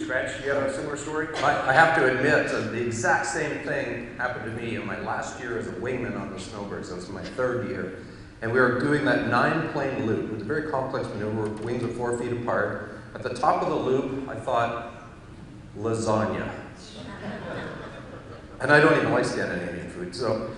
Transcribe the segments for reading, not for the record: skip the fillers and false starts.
Reg, do you have a similar story? I have to admit, the exact same thing happened to me in my last year as a wingman on the snowbirds. That was my third year. And we were doing that 9-plane loop. It was a very complex maneuver, wings are 4 feet apart. At the top of the loop, I thought, lasagna. And I don't even like Scandinavian food, so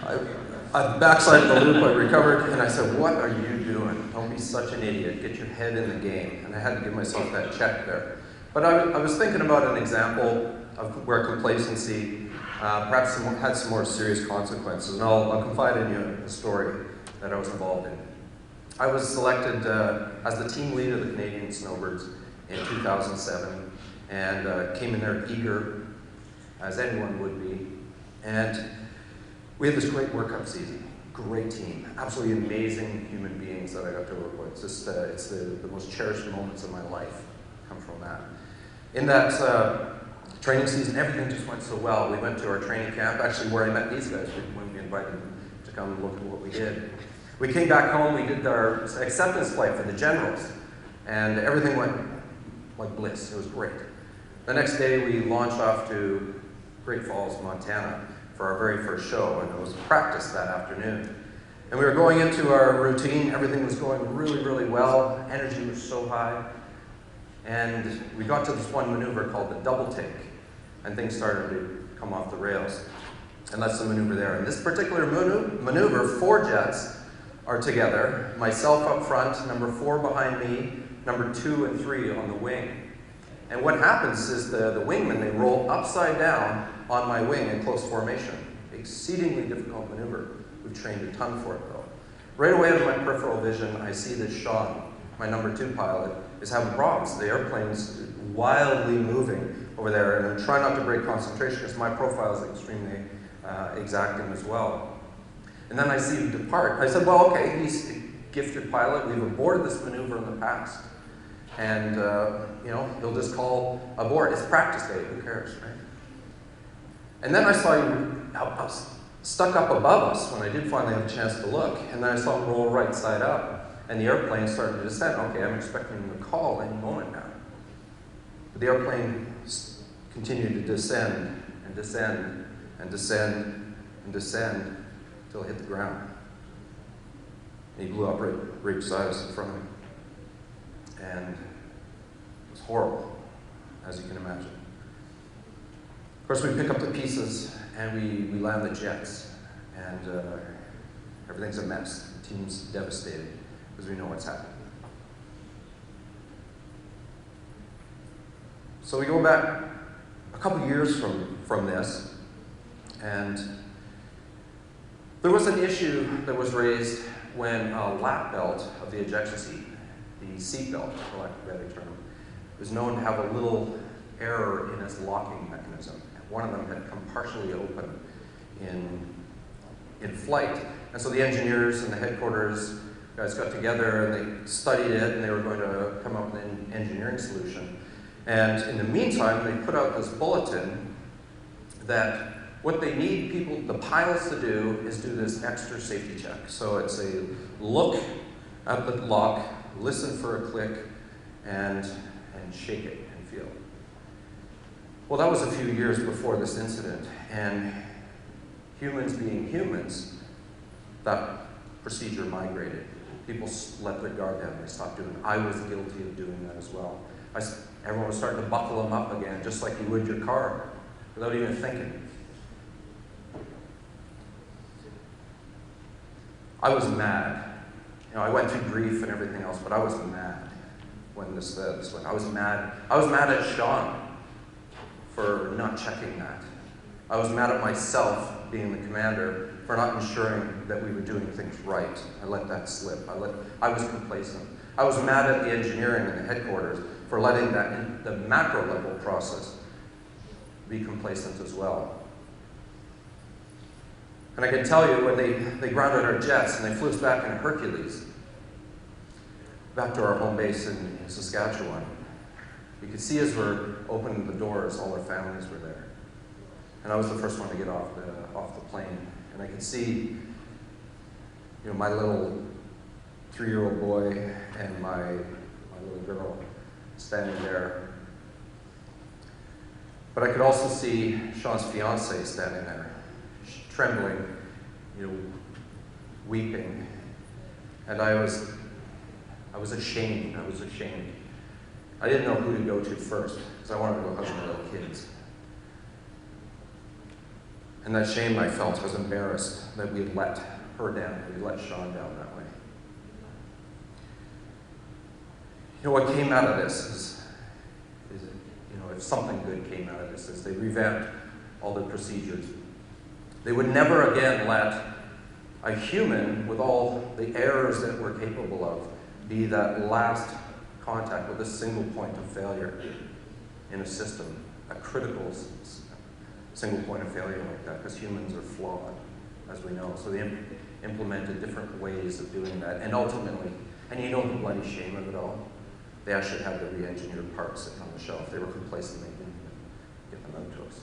I backslided the loop, I recovered, and I said, what are you doing? Don't be such an idiot, get your head in the game. And I had to give myself that check there. But I was thinking about an example of where complacency perhaps had some more serious consequences, and I'll confide in you a story that I was involved in. I was selected as the team lead of the Canadian Snowbirds in 2007, and came in there eager, as anyone would be. And we had this great workup season, great team, absolutely amazing human beings that I got to work with. It's the most cherished moments of my life come from that. In that training season, everything just went so well. We went to our training camp, actually where I met these guys when we invited them to come and look at what we did. We came back home, we did our acceptance flight for the generals, and everything went like bliss. It was great. The next day, we launched off to Great Falls, Montana for our very first show, and it was practice that afternoon. And we were going into our routine, everything was going really, really well, energy was so high. And we got to this one maneuver called the double take, and things started to come off the rails. And that's the maneuver there. In this particular maneuver, 4 jets are together, myself up front, number 4 behind me, number 2 and 3 on the wing. And what happens is the wingmen, they roll upside down on my wing in close formation. Exceedingly difficult maneuver. We've trained a ton for it though. Right away out of my peripheral vision, I see that Sean, my number 2 pilot, is having problems. The airplane's wildly moving over there, and I'm trying not to break concentration because my profile is extremely exacting as well. And then I see him depart. I said, well, okay, he's a gifted pilot. We've aborted this maneuver in the past. And, you know, he'll just call abort. It's practice day, who cares, right? And then I saw him stuck up above us when I did finally have a chance to look. And then I saw him roll right side up. And the airplane started to descend. Okay, I'm expecting him to call any moment now. But the airplane continued to descend and descend and descend and descend until it hit the ground. And he blew up right beside us in front of me. And it was horrible, as you can imagine. Of course, we pick up the pieces and we land the jets. And everything's a mess. The team's devastated, because we know what's happened. So we go back a couple years from this, and there was an issue that was raised when a lap belt of the ejection seat, the seat belt, for lack of a better term, was known to have a little error in its locking mechanism. One of them had come partially open in flight. And so the engineers and the headquarters guys got together and they studied it, and they were going to come up with an engineering solution. And in the meantime, they put out this bulletin that what they need the pilots to do is do this extra safety check. So it's a look at the lock, listen for a click, and shake it and feel it. Well, that was a few years before this incident, and humans being humans, that procedure migrated. People let their guard down, they stopped doing it. I was guilty of doing that as well. Everyone was starting to buckle them up again, just like you would your car, without even thinking. I was mad. You know, I went through grief and everything else, but I was mad when this went. I was mad. I was mad at Sean for not checking that. I was mad at myself, being the commander, for not ensuring that we were doing things right. I let that slip. I was complacent. I was mad at the engineering and the headquarters for letting that, in the macro level process, be complacent as well. And I can tell you, when they grounded our jets and they flew us back in Hercules, back to our home base in Saskatchewan, you could see as we're opening the doors, all our families were there. And I was the first one to get off the plane. And I could see, you know, my little 3-year-old boy and my little girl standing there. But I could also see Sean's fiancée standing there, trembling, weeping. And I was ashamed. I didn't know who to go to first, because I wanted to go hug my little kids. And that shame I felt, I was embarrassed that we let her down, that we let Sean down that way. What came out of this is if something good came out of this, is they revamped all the procedures. They would never again let a human, with all the errors that we're capable of, be that last contact with a single point of failure in a system, a critical single point of failure like that, because humans are flawed, as we know. So they implemented different ways of doing that, and ultimately, and the bloody shame of it all, they actually had the re-engineered parts sitting on the shelf. They were complacent, they didn't get them out to us.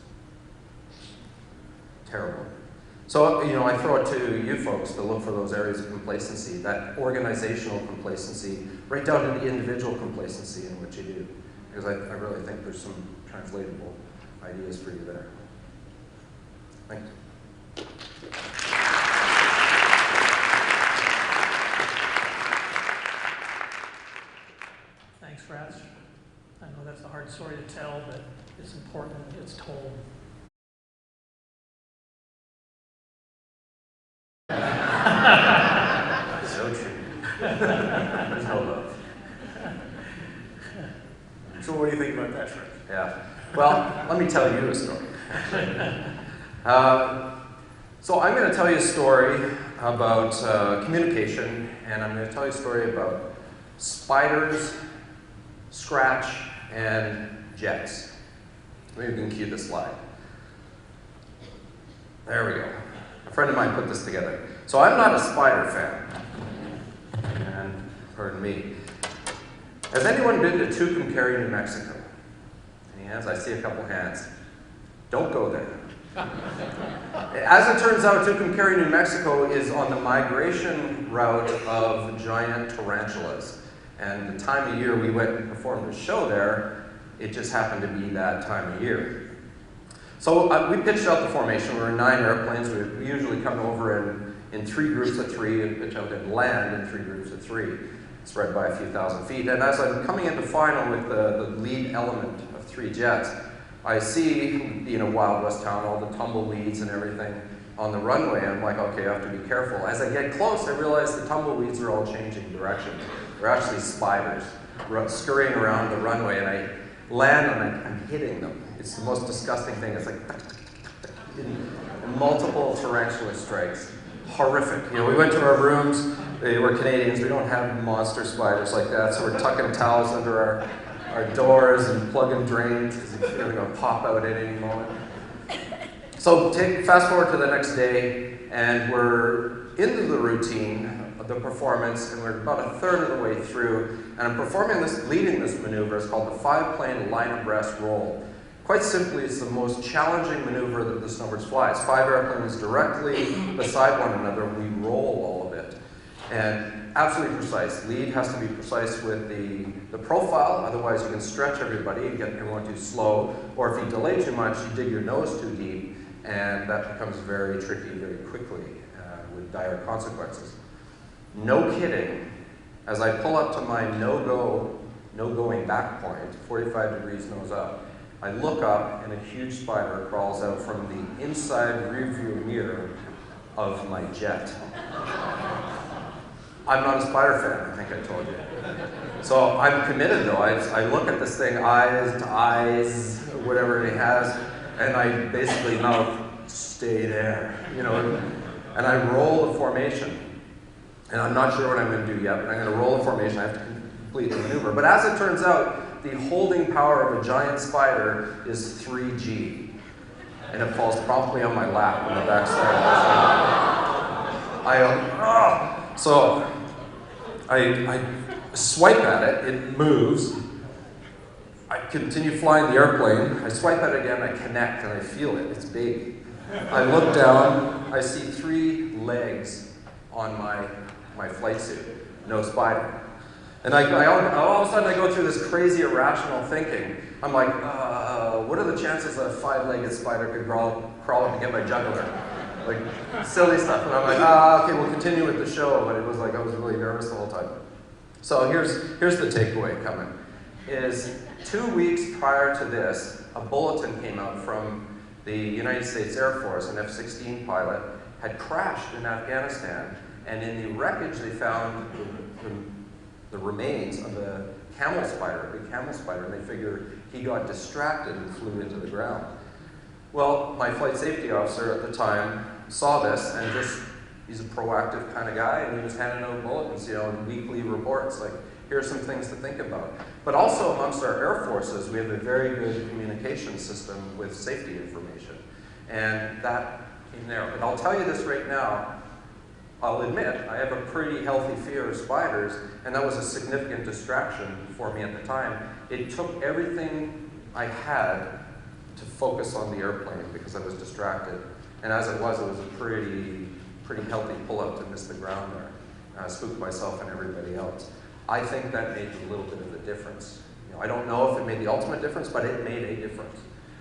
Terrible. So, I throw it to you folks to look for those areas of complacency, that organizational complacency, right down to the individual complacency in what you do. Because I really think there's some translatable ideas for you there. Thank you. Thanks, Raj. I know that's a hard story to tell, but it's important it's told. So true. There's no love. So what do you think about that, Fred? Yeah. Well, let me tell you a story. So I'm going to tell you a story about communication, and I'm going to tell you a story about spiders, scratch, and jets. Maybe we can cue the slide. There we go. A friend of mine put this together. So I'm not a spider fan. And pardon me. Has anyone been to Tucumcari, New Mexico? Any hands? I see a couple hands. Don't go there. As it turns out, Tucumcari, New Mexico is on the migration route of giant tarantulas. And the time of year we went and performed a show there, it just happened to be that time of year. So we pitched out the formation. We were in 9 airplanes. We usually come over in 3 groups of 3 and pitch out and land in 3 groups of 3, spread by a few thousand feet. And as I'm coming into final with the lead element of 3 jets, I see, Wild West town, all the tumbleweeds and everything on the runway. I'm like, okay, I have to be careful. As I get close, I realize the tumbleweeds are all changing directions. They're actually spiders scurrying around the runway, and I land and I'm hitting them. It's the most disgusting thing. It's like multiple tarantula strikes. Horrific. We went to our rooms. We're Canadians. We don't have monster spiders like that, so we're tucking towels under our doors and plugging drains because they're going to pop out at any moment. So fast forward to the next day, and we're into the routine of the performance, and we're about a third of the way through, and I'm leading this maneuver. It's called the 5-plane line abreast roll. Quite simply, it's the most challenging maneuver that the snowbirds fly. It's 5 airplanes directly beside one another. We roll all of it. And absolutely precise. Lead has to be precise with the profile, otherwise you can stretch everybody and get everyone too slow. Or if you delay too much, you dig your nose too deep, and that becomes very tricky very quickly with dire consequences. No kidding, as I pull up to my no-going back point, 45 degrees nose up, I look up and a huge spider crawls out from the inside rearview mirror of my jet. I'm not a spider fan, I think I told you. So I'm committed though. I look at this thing, eyes to eyes, whatever it has, and I basically mouth, stay there, and I roll the formation. And I'm not sure what I'm going to do yet, but I'm going to roll the formation. I have to complete the maneuver. But as it turns out, the holding power of a giant spider is 3G. And it falls promptly on my lap on the backside. So I swipe at it, it moves. I continue flying the airplane. I swipe at it again, I connect, and I feel it. It's big. I look down, I see 3 legs on my flight suit, no spider. And all of a sudden I go through this crazy irrational thinking. I'm like, what what are the chances a 5-legged spider could crawl up and get my jugular? Like, silly stuff. And I'm like, okay, we'll continue with the show. But it was like, I was really nervous the whole time. So here's the takeaway coming, is 2 weeks prior to this, a bulletin came out from the United States Air Force, an F-16 pilot, had crashed in Afghanistan, and in the wreckage they found the remains of a camel spider, a big camel spider, and they figured he got distracted and flew into the ground. Well, my flight safety officer at the time saw this, and he's a proactive kind of guy, and he was handing out bulletins, and weekly reports, like, here are some things to think about. But also amongst our air forces, we have a very good communication system with safety information. And that came there. But I'll tell you this right now, I'll admit, I have a pretty healthy fear of spiders, and that was a significant distraction for me at the time. It took everything I had to focus on the airplane because I was distracted. And as it was a pretty healthy pull-up to miss the ground there. I spooked myself and everybody else. I think that made a little bit of a difference. I don't know if it made the ultimate difference, but it made a difference.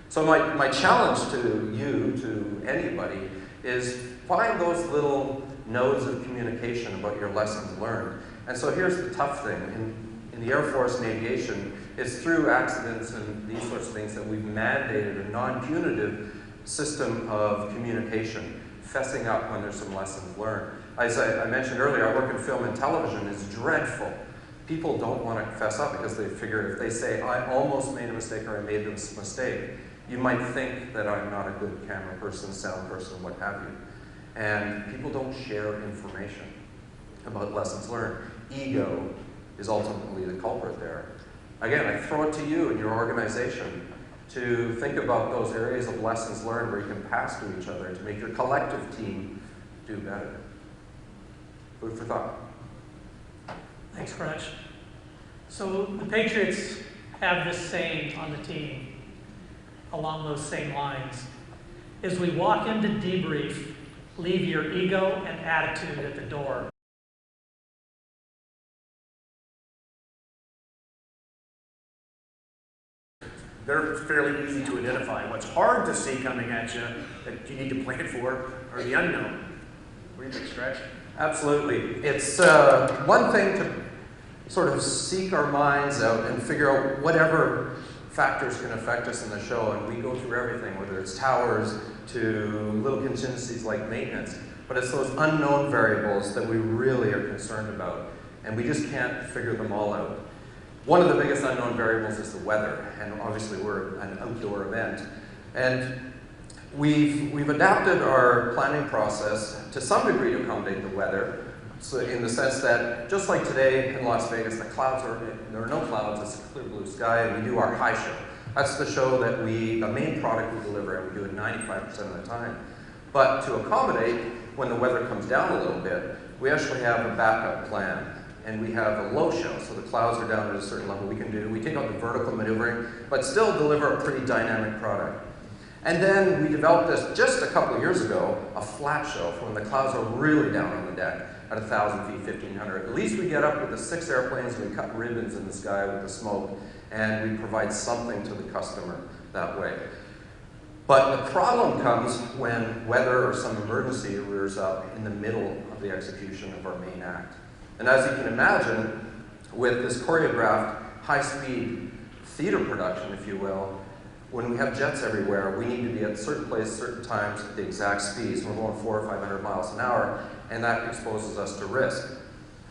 So my challenge to you, to anybody, is find those little nodes of communication about your lessons learned. And so here's the tough thing. In the Air Force and aviation, it's through accidents and these sorts of things that we've mandated a non-punitive system of communication, fessing up when there's some lessons learned. As I mentioned earlier, our work in film and television is dreadful. People don't want to fess up because they figure if they say, I almost made a mistake or I made this mistake, you might think that I'm not a good camera person, sound person, what have you. And people don't share information about lessons learned. Ego is ultimately the culprit there. Again, I throw it to you and your organization to think about those areas of lessons learned where you can pass to each other to make your collective team do better. Food for thought. Thanks, French. So the Patriots have this saying on the team along those same lines. As we walk into debrief, leave your ego and attitude at the door. They're fairly easy to identify. What's hard to see coming at you that you need to plan for are the unknown. What do you think, Stretch? Absolutely. It's one thing to sort of seek our minds out and figure out whatever factors can affect us in the show, and we go through everything, whether it's towers to little contingencies like maintenance. But it's those unknown variables that we really are concerned about, and we just can't figure them all out. One of the biggest unknown variables is the weather, and obviously we're an outdoor event. And we've adapted our planning process to some degree to accommodate the weather, so in the sense that just like today in Las Vegas, there are no clouds, it's a clear blue sky, and we do our high show. That's the show that the main product we deliver, and we do it 95% of the time. But to accommodate when the weather comes down a little bit, we actually have a backup plan. And we have a low show, so the clouds are down at a certain level. We take out the vertical maneuvering, but still deliver a pretty dynamic product. And then we developed this just a couple of years ago, a flat show for when the clouds are really down on the deck at 1,000 feet, 1,500. At least we get up with the 6 airplanes, and we cut ribbons in the sky with the smoke, and we provide something to the customer that way. But the problem comes when weather or some emergency rears up in the middle of the execution of our main act. And as you can imagine, with this choreographed, high-speed theater production, if you will, when we have jets everywhere, we need to be at certain places, certain times, at the exact speeds. We're going 400 or 500 miles an hour, and that exposes us to risk.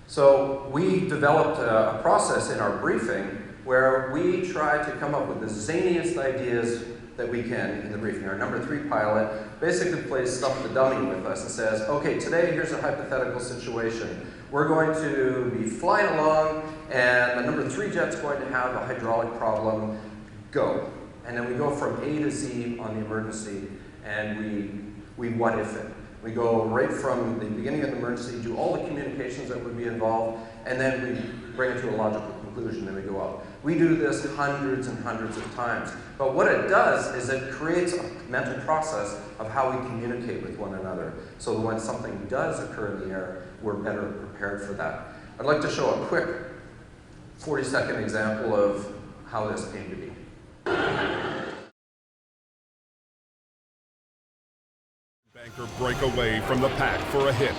So we developed a process in our briefing where we try to come up with the zaniest ideas that we can in the briefing. Our number 3 pilot basically plays Stump the Dummy with us and says, okay, today here's a hypothetical situation. We're going to be flying along, and the number 3 jet's going to have a hydraulic problem. Go. And then we go from A to Z on the emergency, and we what if it. We go right from the beginning of the emergency, do all the communications that would be involved, and then we bring it to a logical conclusion, then we go out. We do this hundreds and hundreds of times. But what it does is it creates a mental process of how we communicate with one another. So when something does occur in the air, we're better prepared for that. I'd like to show a quick 40-second example of how this came to be. Anchor break away from the pack for a hit,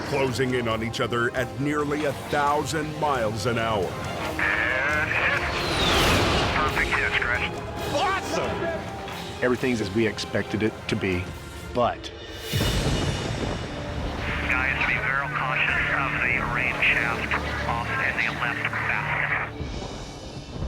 closing in on each other at nearly 1,000 miles an hour. And hit. Perfect hit, Scratch. Awesome! Everything's as we expected it to be, but... Guys, be very cautious of the rain shaft off in the left basket.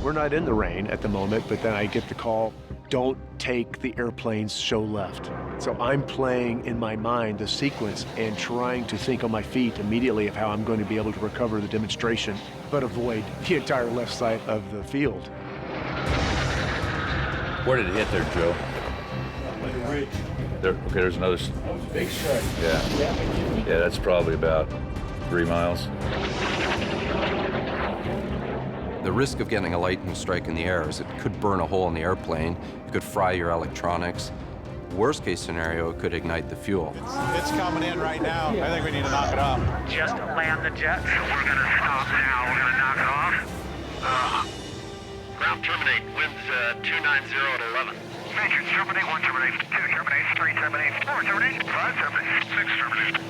We're not in the rain at the moment, but then I get the call, don't take the airplanes show left. So I'm playing in my mind the sequence and trying to think on my feet immediately of how I'm going to be able to recover the demonstration, but avoid the entire left side of the field. Where did it hit there, Joe? There, okay, there's another big strike. Yeah, that's probably about 3 miles. The risk of getting a lightning strike in the air is it could burn a hole in the airplane, it could fry your electronics. Worst case scenario, it could ignite the fuel. It's coming in right now. I think we need to knock it off. Just land the jet. So we're going to stop now. We're going to knock it off. Ground terminate. Winds 290 at 11. Major terminate. 1 terminate. 2 terminate. 3 terminate. 4 terminate. 5 terminate. 6 terminate.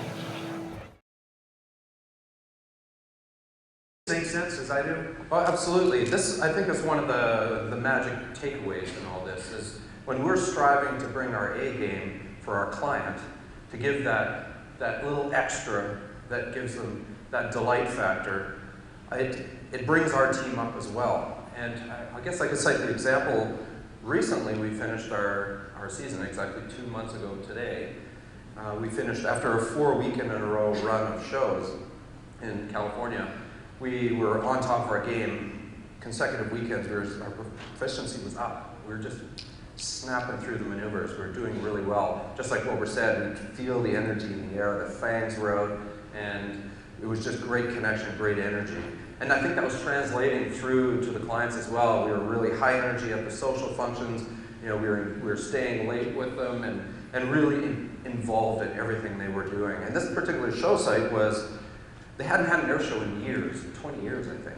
Same sense as I do? Oh, absolutely. This, I think, is one of the magic takeaways in all this, is when we're striving to bring our A game for our client, to give that little extra that gives them that delight factor, it brings our team up as well. And I guess I could cite the example. Recently, we finished our season, exactly 2 months ago today. We finished after a 4-weekend-in-a-row run of shows in California. We were on top of our game. Consecutive weekends, our proficiency was up. We were just snapping through the maneuvers. We were doing really well. Just like what we said, we could feel the energy in the air. The fangs were out, and it was just great connection, great energy. And I think that was translating through to the clients as well. We were really high energy at the social functions. You know, we were staying late with them and really involved in everything they were doing. And this particular show site they hadn't had an air show in years, 20 years, I think.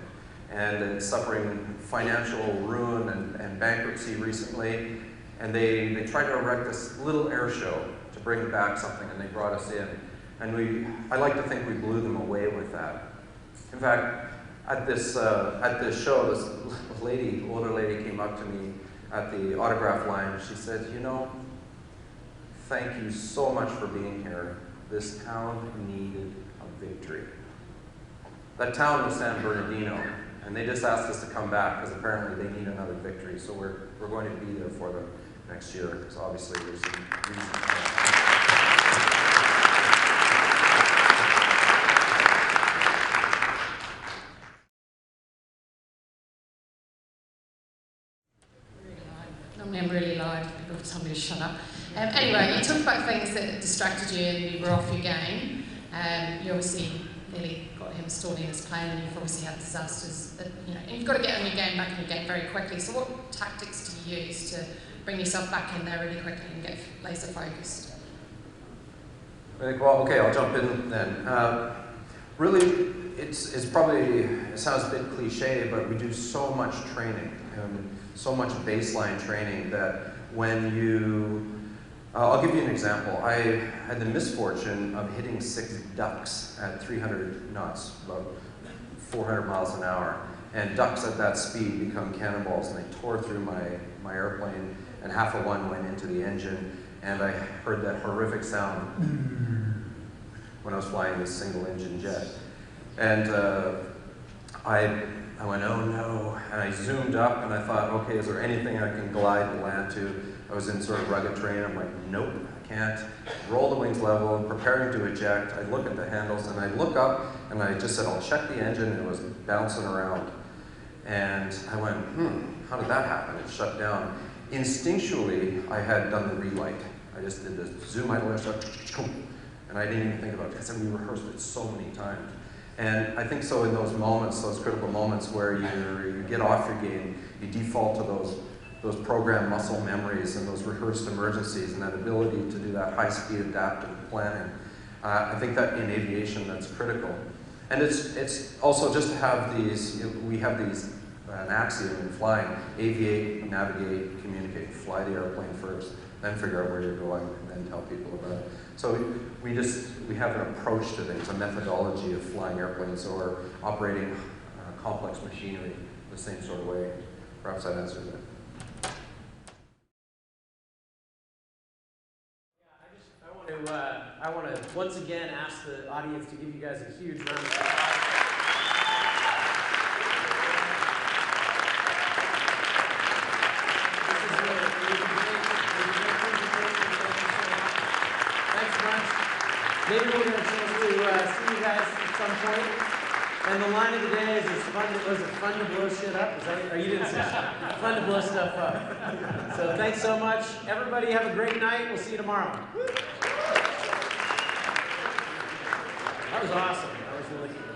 And it's suffering financial ruin and bankruptcy recently. And they tried to erect this little air show to bring back something, and they brought us in. And I like to think we blew them away with that. In fact, at this show, this older lady came up to me at the autograph line, and she said, you know, thank you so much for being here. This town needed a victory. That town was San Bernardino, and they just asked us to come back because apparently they need another victory. So we're going to be there for them next year, because obviously there's some reason for that. Normally I'm really loud, people tell me to shut up. Anyway, you talked about things that distracted you and you were off your game. You obviously nearly got him stalling his plane, and you've obviously had disasters. And you've got to get on your game, back in your game very quickly. So what tactics do you use to bring yourself back in there really quickly and get laser focused? Well, okay, I'll jump in then. Really, it sounds a bit cliche, but we do so much training, so much baseline training that when I'll give you an example. I had the misfortune of hitting 6 ducks at 300 knots, about 400 miles an hour. And ducks at that speed become cannonballs, and they tore through my airplane, and half of one went into the engine, and I heard that horrific sound when I was flying this single-engine jet. And I went, oh no, and I zoomed up, and I thought, okay, is there anything I can glide and land to? I was in sort of rugged terrain. I'm like, nope, I can't. Roll the wings level, preparing to eject. I look at the handles, and I look up, and I just said, I'll check the engine, and it was bouncing around. And I went, how did that happen? It shut down. Instinctually, I had done the relight. I just did this zoom idle, and I didn't even think about it, because we rehearsed it so many times. And I think so in those moments, those critical moments where you get off your game, you default to those programmed muscle memories and those rehearsed emergencies and that ability to do that high-speed adaptive planning. I think that in aviation, that's critical. And it's also just to have these, we have these, an axiom in flying: aviate, navigate, communicate. Fly the airplane first, then figure out where you're going, and and tell people about it. So we have an approach to things, a methodology of flying airplanes or operating complex machinery the same sort of way. Perhaps that answers it. I want to once again ask the audience to give you guys a huge round of applause. Thanks so much. Maybe we'll get a chance to see you guys at some point. And the line of the day is, was it fun to blow shit up? Is that, or you didn't say shit? Fun to blow stuff up. So thanks so much. Everybody have a great night. We'll see you tomorrow. That was awesome. That was really cool.